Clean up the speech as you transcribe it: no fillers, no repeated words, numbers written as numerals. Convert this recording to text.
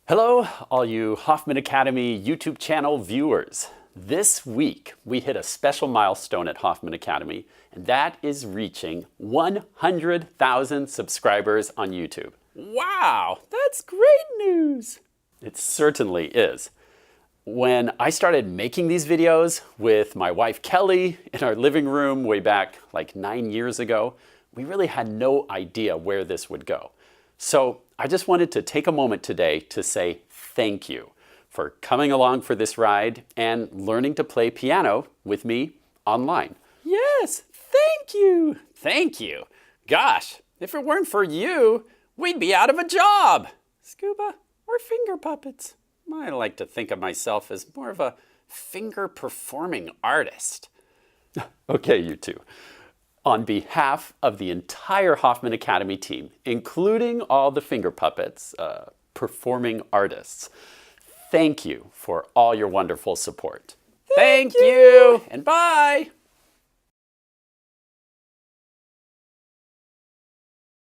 Hello, all you Hoffman Academy YouTube channel viewers. This week, we hit a special milestone at Hoffman Academy, and that is reaching 100,000 subscribers on YouTube. Wow, that's great news! It certainly is. When I started making these videos with my wife Kelly in our living room way back like 9 years ago, we really had no idea where this would go. So I just wanted to take a moment today to say thank you for coming along for this ride and learning to play piano with me online. Yes, thank you. Thank you. Gosh, if it weren't for you, we'd be out of a job. Scuba, we're finger puppets. I like to think of myself as more of a finger performing artist. Okay, you two. On behalf of the entire Hoffman Academy team, including all the finger puppets, performing artists, thank you for all your wonderful support. Thank you, and bye.